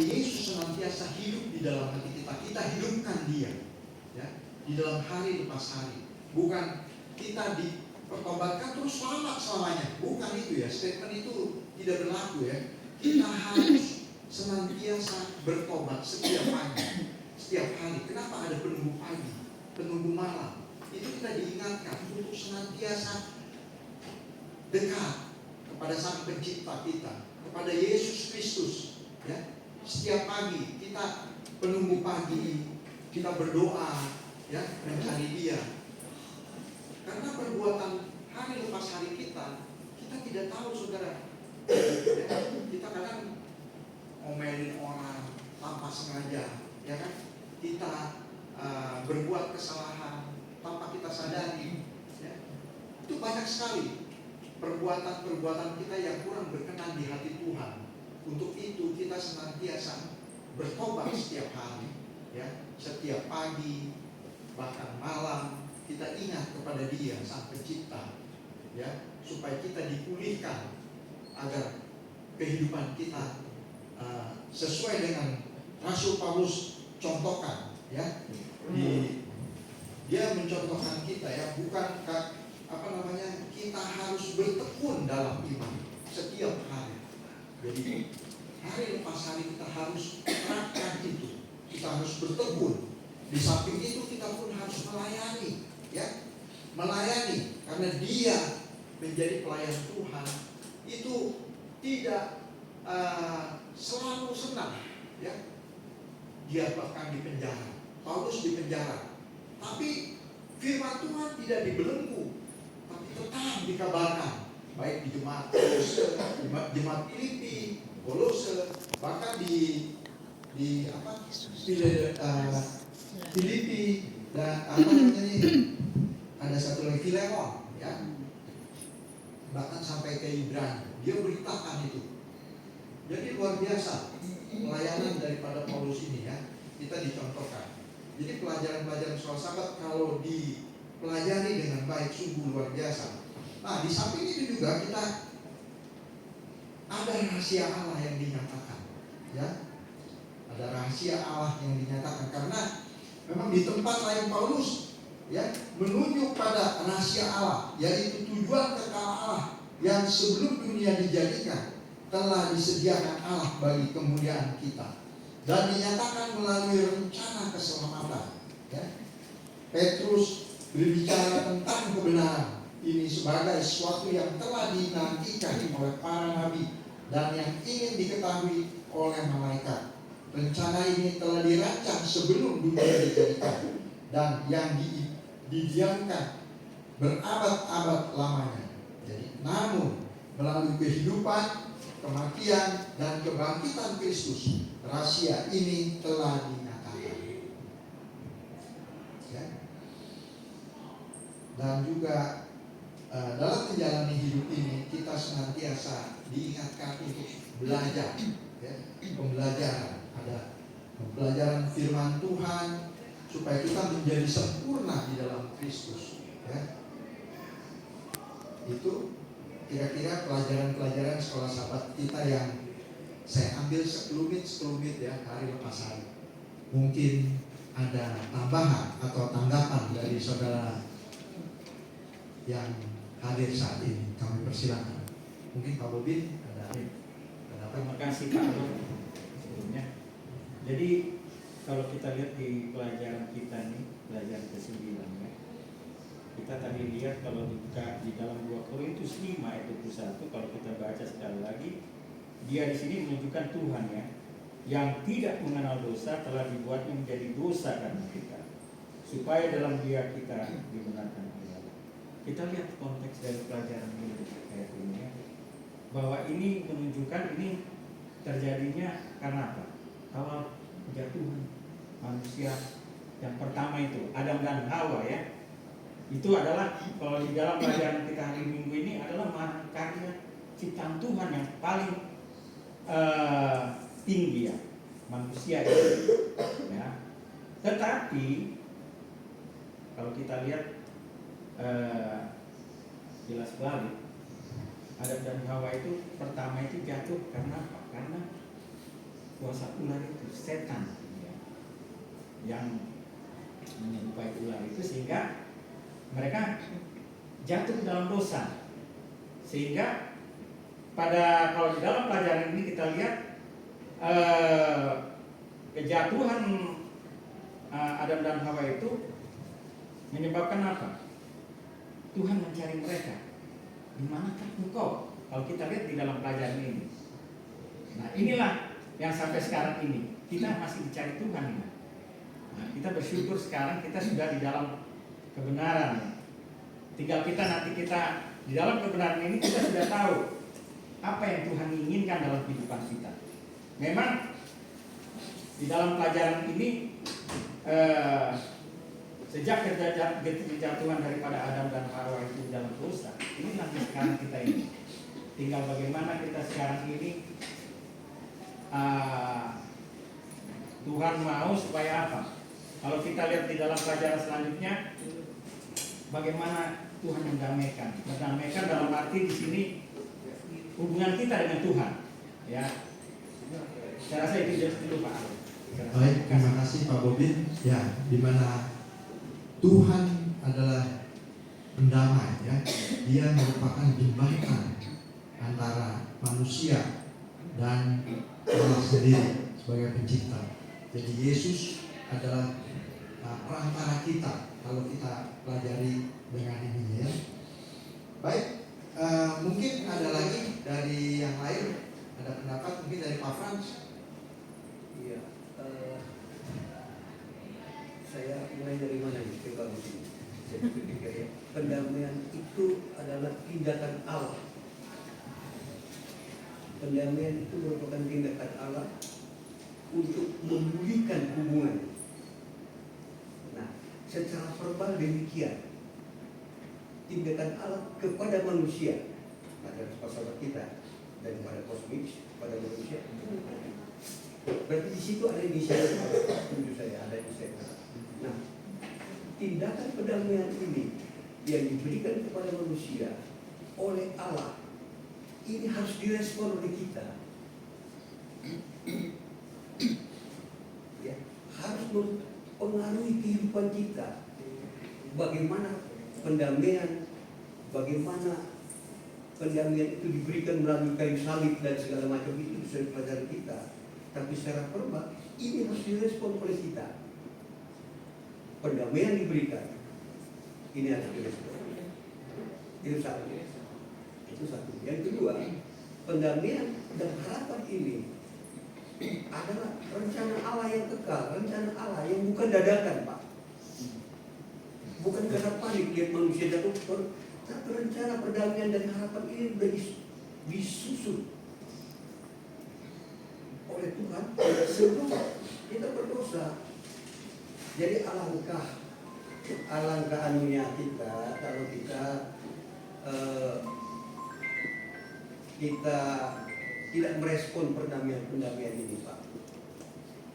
Yesus senantiasa hidup di dalam hati kita, kita hidupkan Dia, ya, di dalam hari lepas hari. Bukan kita dipertobatkan terus selamat selamanya, bukan itu ya. Statement itu tidak berlaku ya. Kita harus senantiasa bertobat setiap pagi, setiap hari. Kenapa ada penunggu pagi, penunggu malam? Itu kita diingatkan untuk senantiasa dekat kepada Sang Pencipta kita, kepada Yesus Kristus. Ya, setiap pagi kita penunggu pagi, kita berdoa, ya, mencari Dia. Karena perbuatan hari lepas hari kita tidak tahu, saudara. Ya, kita kadang ngomelin orang tanpa sengaja, ya kan? Kita berbuat kesalahan tanpa kita sadari, ya. Itu banyak sekali perbuatan-perbuatan kita yang kurang berkenan di hati Tuhan. Untuk itu kita senantiasa bertobat setiap hari, ya, setiap pagi, bahkan malam. Kita ingat kepada Dia, Sang Pencipta, ya, supaya kita dipulihkan agar kehidupan kita sesuai dengan Rasul Paulus contohkan, ya. Dia mencontohkan kita, ya, bukan kita harus bertekun dalam iman setiap hari. Jadi hari lepas hari kita harus terapkan itu. Kita harus bertekun. Di samping itu kita pun harus melayani, ya, melayani, karena Dia menjadi pelayan Tuhan itu tidak selalu senang, ya. Dia bahkan di penjara, Paulus di penjara, tapi firman Tuhan tidak dibelenggu, tapi tetap dikabarkan, baik di jemaat Kolose, jemaat Filipi, Kolose, bahkan di Filipi, dan ada satu lagi Filemon, ya, bahkan sampai ke Ibrani, dia beritakan itu. Jadi luar biasa pelayanan daripada Paulus ini, ya, kita dicontohkan. Jadi pelajaran-pelajaran soal Sabat kalau dipelajari dengan baik sungguh luar biasa. Nah, di samping itu juga kita ada rahasia Allah yang dinyatakan, ya. Ada rahasia Allah yang dinyatakan, karena memang di tempat lain Paulus, ya, menunjuk pada rahasia Allah, yaitu tujuan kekal Allah yang sebelum dunia dijadikan telah disediakan Allah bagi kemuliaan kita dan dinyatakan melalui rencana keselamatan, ya. Petrus berbicara tentang kebenaran ini sebagai sesuatu yang telah dinantikan oleh para nabi dan yang ingin diketahui oleh malaikat. Rencana ini telah dirancang sebelum dunia dijadikan dan yang didiamkan berabad-abad lamanya. Jadi, namun melalui kehidupan, kematian, dan kebangkitan Kristus, rahasia ini telah dinyatakan, ya. Dan juga dalam menjalani hidup ini kita senantiasa diingatkan untuk belajar, ya, pembelajaran. Ada pembelajaran firman Tuhan supaya kita menjadi sempurna di dalam Kristus, ya. Itu kira-kira pelajaran-pelajaran sekolah Sabat kita yang saya ambil sekelumit ya, hari lepas hari. Mungkin ada tambahan atau tanggapan dari saudara yang hadir saat ini, kami persilakan. Mungkin Pak Bobin ada apa? Terima kasih Pak Nur sebelumnya. Jadi kalau kita lihat di pelajaran kita nih, pelajaran ke-9, ya, kita tadi lihat kalau dibuka di dalam 2 Korintus 5 ayat 21, kalau kita baca sekali lagi, dia di sini menunjukkan Tuhan, ya, yang tidak mengenal dosa telah dibuatnya menjadi dosa karena kita, supaya dalam Dia kita dibenarkan oleh Allah. Kita lihat konteks dari pelajaran ini ayat ini, ya, bahwa ini menunjukkan ini terjadinya karena apa? Awal kejatuhan manusia yang pertama itu Adam dan Hawa, ya. Itu adalah kalau di dalam pelajaran kita hari Minggu ini adalah karya ciptaan Tuhan yang paling tinggi, ya, manusia itu, ya. Tetapi kalau kita lihat jelas balik, Adam dan Hawa itu pertama itu jatuh karena apa? Karena kuasa ular itu, setan ya, yang menyerupai ular itu, sehingga mereka jatuh ke dalam dosa. Sehingga kalau di dalam pelajaran ini kita lihat kejatuhan Adam dan Hawa itu menyebabkan apa? Tuhan mencari mereka. Di manakah engkau? Kalau kita lihat di dalam pelajaran ini. Nah, inilah yang sampai sekarang ini kita masih dicari Tuhan ini. Nah, kita bersyukur sekarang kita sudah di dalam kebenaran. Tinggal kita nanti kita di dalam kebenaran ini kita sudah tahu apa yang Tuhan inginkan dalam kehidupan kita. Memang di dalam pelajaran ini sejak kejatuhan daripada Adam dan Hawa itu dalam dosa, inilah sekarang kita ini. Tinggal bagaimana kita sekarang ini Tuhan mau supaya apa? Kalau kita lihat di dalam pelajaran selanjutnya, bagaimana Tuhan mendamaikan dalam arti di sini hubungan kita dengan Tuhan. Ya, saya rasa itu dulu Pak. Baik, terima kasih Pak Bobin. Ya, di mana Tuhan adalah pendamai, ya. Dia merupakan jembatan antara manusia dan Allah sendiri sebagai pencipta. Jadi Yesus adalah perantara kita kalau kita pelajari dengan ini, ya. Baik, mungkin ada lagi dari yang lain, ada pendapat mungkin dari Pak Frans. Iya, saya mulai dari mana nih? Kalau ini, saya pikir ya, pendamaian itu adalah tindakan Allah. Pendamaian itu merupakan tindakan Allah untuk memulihkan hubungan. Nah, secara verbal demikian, tindakan Allah kepada manusia, pada sahabat kita dan pada kosmik, pada manusia. Berarti di situ ada inisiatif, menurut saya ada inisiatif. Nah, tindakan pendamaian ini yang diberikan kepada manusia oleh Allah, ini harus direspon oleh kita. Ya, harus mempengaruhi kehidupan kita. Bagaimana pendamaian, bagaimana pendamaian itu diberikan melalui kayu salib dan segala macam itu bisa dipelajari kita. Tapi secara verbal ini harus direspon oleh kita. Pendamaian diberikan, ini harus direspon. Itu satu. Yang kedua, pendamaian dan harapan ini adalah rencana Allah yang kekal, rencana Allah yang bukan dadakan, Pak. Bukan karena panik lihat manusia jatuh, tapi rencana perdamaian dan harapan ini sudah disusun oleh Tuhan sebelum kita berdosa. Jadi alangkah anunya kita kalau kita tidak merespon perdamaian ini, Pak.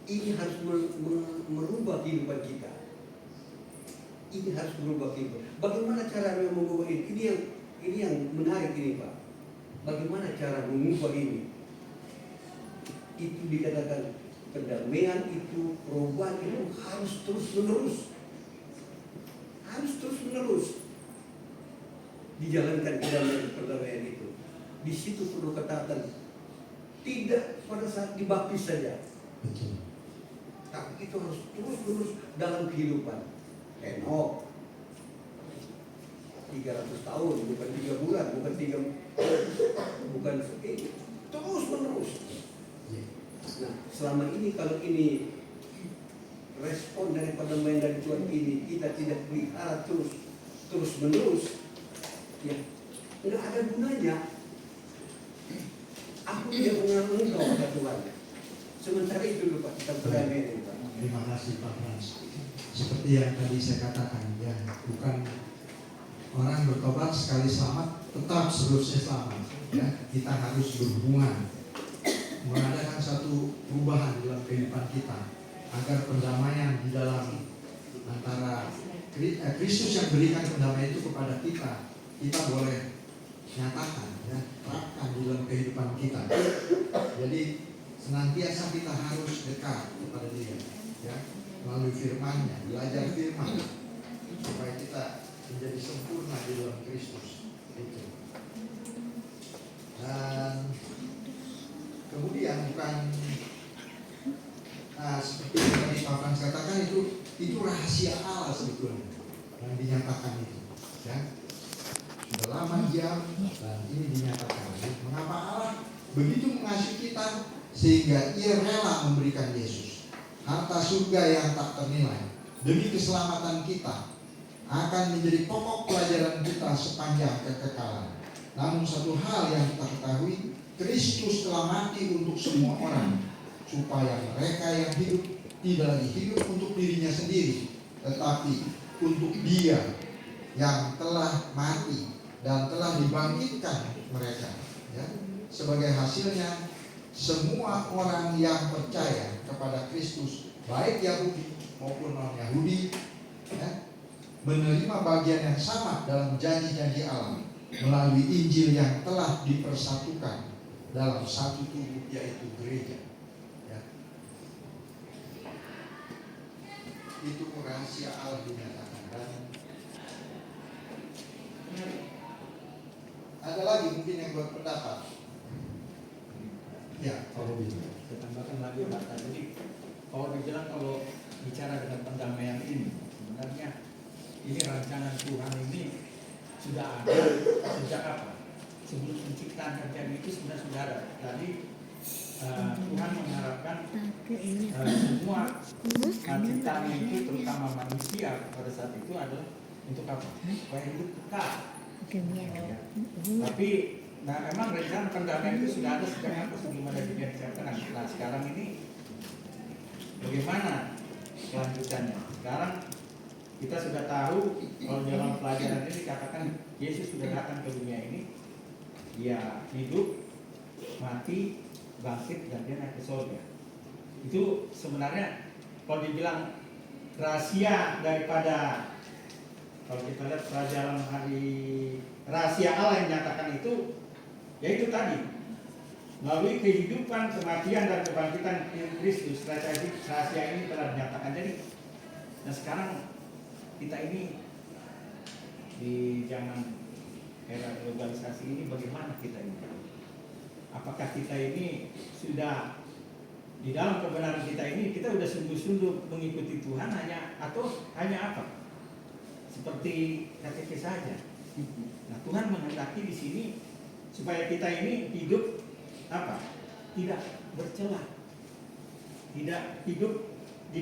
Ini harus merubah kehidupan kita. Ini harus berubah kehidupan. Bagaimana caranya mengubah ini? Ini yang menarik ini, Pak. Bagaimana cara mengubah ini? Itu dikatakan pendamaian itu, perubahan itu harus terus menerus dijalankan perdamaian itu. Di situ perlu ketaatan, tidak pada saat dibaptis saja, tapi itu harus terus dalam kehidupan. Henok 300 tahun, bukan 3 bulan, bukan seperti terus menerus. Nah, selama ini kalau ini respon dari pendamaian dari Tuhan ini kita tidak pelihara terus menerus, ya nggak ada gunanya. Aku tidak mengenal engkau, kata Tuhan. Sementara itu lupa kita berdamai. Terima kasih Pak Frans. Seperti yang tadi saya katakan, ya, bukan orang bertobat sekali selamat tetap seterusnya selamat. Ya, kita harus berhubungan, mengadakan satu perubahan dalam kehidupan kita agar pendamaian di dalam antara Kristus yang berikan pendamaian itu kepada kita boleh nyatakan, ya, terapkan di dalam kehidupan kita. Jadi senantiasa kita harus dekat kepada Dia, ya, melalui firman-Nya, belajar firman, supaya kita menjadi sempurna di dalam Kristus itu. Dan kemudian bukan seperti yang tadi Pak Frans katakan, itu rahasia Allah sebetulnya yang dinyatakan itu, ya. Sudah lama diam dan ini dinyatakan. Mengapa Allah begitu mengasihi kita sehingga Ia rela memberikan Yesus, harta surga yang tak ternilai, demi keselamatan kita, akan menjadi pokok pelajaran kita sepanjang kekekalan. Namun satu hal yang kita ketahui, Kristus telah mati untuk semua orang, supaya mereka yang hidup tidak lagi hidup untuk dirinya sendiri, tetapi untuk Dia yang telah mati dan telah dibangkitkan mereka, ya. Sebagai hasilnya, semua orang yang percaya kepada Kristus, baik Yahudi maupun non-Yahudi, ya, menerima bagian yang sama dalam janji-janji Allah melalui Injil yang telah dipersatukan dalam satu tubuh, yaitu gereja, ya. Itu rahasia Allah dinyatakan. Dan ada lagi mungkin yang berpendapat, ya, kalau bisa Saya tambahkan lagi Pak. Jadi kalau dibilang, kalau bicara dengan pendamaian ini, sebenarnya ini rancangan Tuhan ini sudah ada sejak apa? Sebelum penciptaan terjadi itu sudah ada. Tadi Tuhan mengharapkan semua ciptaan itu, terutama manusia pada saat itu, adalah untuk apa? Supaya hidup kekal. Ya. Tapi memang rencana pendamaian itu sudah ada sejak apa? Sebelum ada dunia diciptakan. Nah sekarang ini bagaimana kelanjutannya? Sekarang kita sudah tahu, kalau dalam pelajaran ini dikatakan Yesus sudah datang ke dunia ini, Dia hidup, mati, bangkit, dan Dia naik ke surga. Itu sebenarnya kalau dibilang rahasia daripada, kalau kita lihat pelajaran hari rahasia Allah yang nyatakan itu, yaitu tadi melalui kehidupan, kematian, dan kebangkitan Kristus. Rahasia ini telah dinyatakan. Jadi, nah sekarang kita ini di zaman era globalisasi ini, bagaimana kita ini? Apakah kita ini sudah di dalam kebenaran kita ini, kita sudah sungguh-sungguh mengikuti Tuhan atau hanya apa? Seperti KTP saja. Nah, Tuhan menghendaki di sini supaya kita ini hidup apa? Tidak bercela, tidak hidup di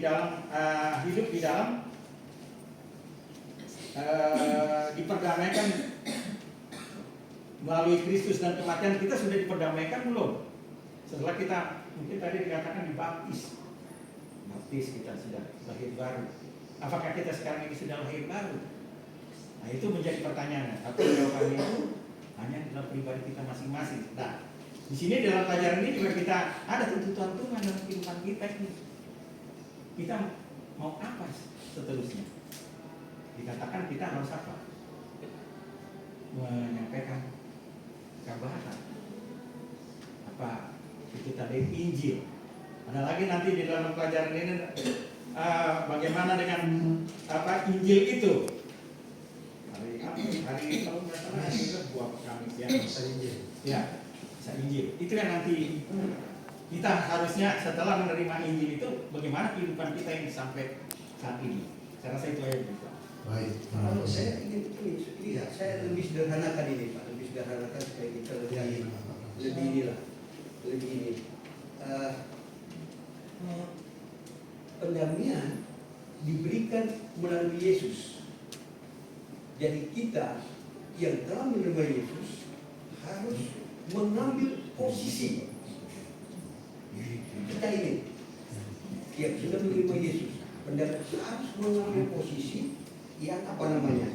dalam diperdamaikan melalui Kristus dan kematian. Kita sudah diperdamaikan belum? Setelah kita mungkin tadi dikatakan dibaptis, kita sudah lahir baru. Apakah kita sekarang ini sudah lahir baru? Nah, itu menjadi pertanyaan. Tapi jawabannya itu hanya dalam pribadi kita masing-masing. Nah, di sini dalam pelajaran ini juga kita ada tuntutan Tuhan dalam kehidupan kita ini. Kita mau apa seterusnya? Dikatakan kita harus apa? Menyampaikan kabar apa? Itu tadi Injil. Ada lagi nanti di dalam pelajaran ini bagaimana dengan apa Injil itu? Hari kalau nggak salah hari Rabu Kamis ya. Injil. Ya, Injil. Itu yang nanti kita harusnya setelah menerima Injil itu, bagaimana kehidupan kita ini sampai saat ini. Saya rasa itu aja gitu. Baik. Kalau saya ingin ini saya lebih sederhanakan ini Pak, lebih sederhanakan supaya kita lebih inilah, lebih ini. Pendamaian diberikan melalui Yesus. Jadi kita yang telah menerima Yesus harus mengambil posisi. Kita ini yang sudah menerima Yesus, pendamaian harus mengambil posisi yang apa namanya,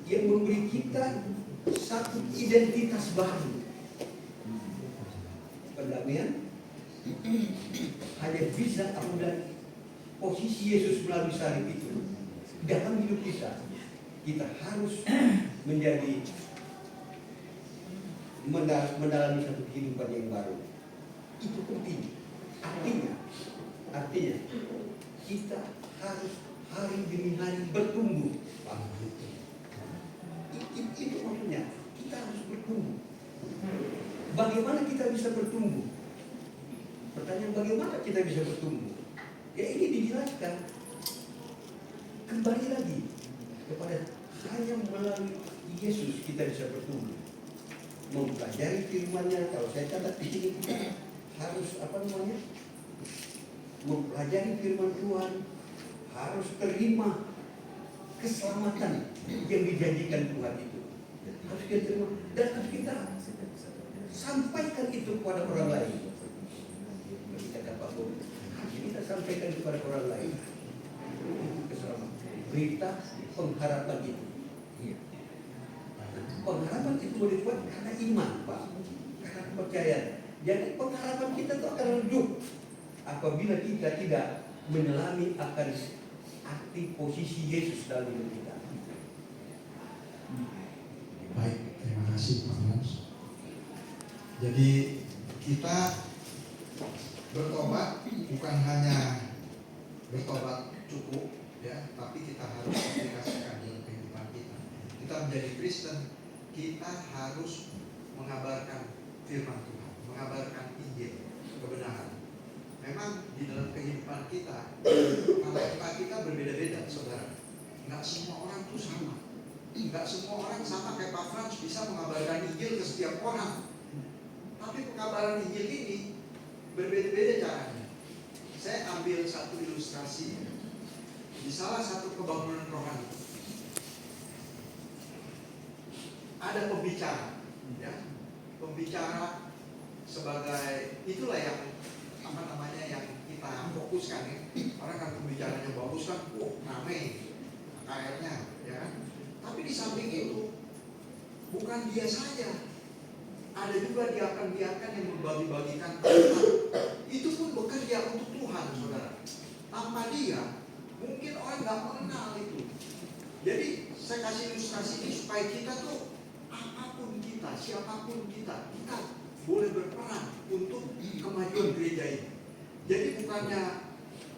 yang memberi kita satu identitas baru. Pendamaian hanya bisa apabila posisi Yesus melalui salib itu dalam hidup kita. Kita harus menjadi mendalami satu kehidupan yang baru. Itu penting. Artinya kita harus hari demi hari bertumbuh. Itu maksudnya, kita harus bertumbuh. Bagaimana kita bisa bertumbuh? Pertanyaan, bagaimana kita bisa bertumbuh? Ya ini dijelaskan. Kembali lagi kepada hanya melalui Yesus kita bisa bertumbuh. Mempelajari firman-Nya. Kalau saya catat di sini, kita harus mempelajari firman Tuhan, harus terima keselamatan yang dijanjikan Tuhan itu. Harus kita terima dan harus kita sampaikan itu kepada orang lain. Bagi kata Pak Bob, kita sampaikan kepada orang lain keselamatan. Berita pengharapan itu. Pengharapan itu boleh buat karena iman, Pak, karena kepercayaan. Jadi pengharapan kita itu akan redup apabila kita tidak menyelami akan arti posisi Yesus dalam hidup kita. Baik, terima kasih Pak Frans. Jadi kita bertobat bukan hanya bertobat cukup, ya, tapi kita harus aplikasikan dalam kehidupan kita. Kita menjadi Kristen, kita harus mengabarkan firman Tuhan, mengabarkan Injil, kebenaran. Memang di dalam kehidupan kita, karakter kita berbeda-beda, saudara. Nggak semua orang tuh sama. Nggak semua orang sama kayak Pak Frans bisa mengabarkan Injil ke setiap orang. Tapi pengabaran Injil ini berbeda-beda caranya. Saya ambil satu ilustrasi di salah satu kebangunan rohani. Ada pembicara, ya, pembicara sebagai itulah yang yang kita fokuskan, ya. Orang kan pembicaranya bagus kan, ramai KR-nya, ya kan. Tapi di samping itu bukan dia saja, ada juga dia akan biarkan yang membagi-bagikan Tuhan. Itu pun bekerja untuk Tuhan, saudara. Tanpa dia, mungkin orang nggak mengenal itu. Jadi saya kasih ilustrasi ini supaya kita tuh apapun kita, siapapun kita boleh berperan untuk kemajuan gereja ini. Jadi bukannya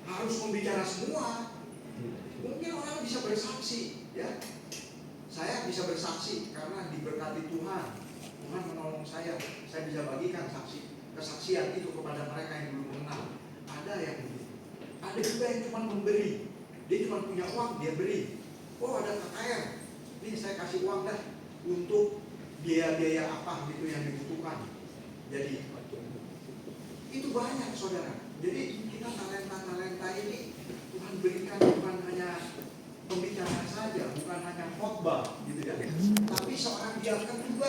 harus membicara semua. Mungkin orang bisa bersaksi, ya. Saya bisa bersaksi karena diberkati Tuhan. Tuhan menolong saya bisa bagikan kesaksian itu kepada mereka yang belum mengenal. Ada yang begitu. Ada juga yang cuma memberi. Dia cuma punya uang, dia beri. Oh, ada KKR. Ini saya kasih uang dah untuk biaya-biaya apa gitu yang dibutuhkan. Jadi itu banyak, saudara. Jadi kita talenta-talenta ini Tuhan berikan bukan hanya pembicara saja, bukan hanya khotbah gitu ya. Tapi seorang diakan juga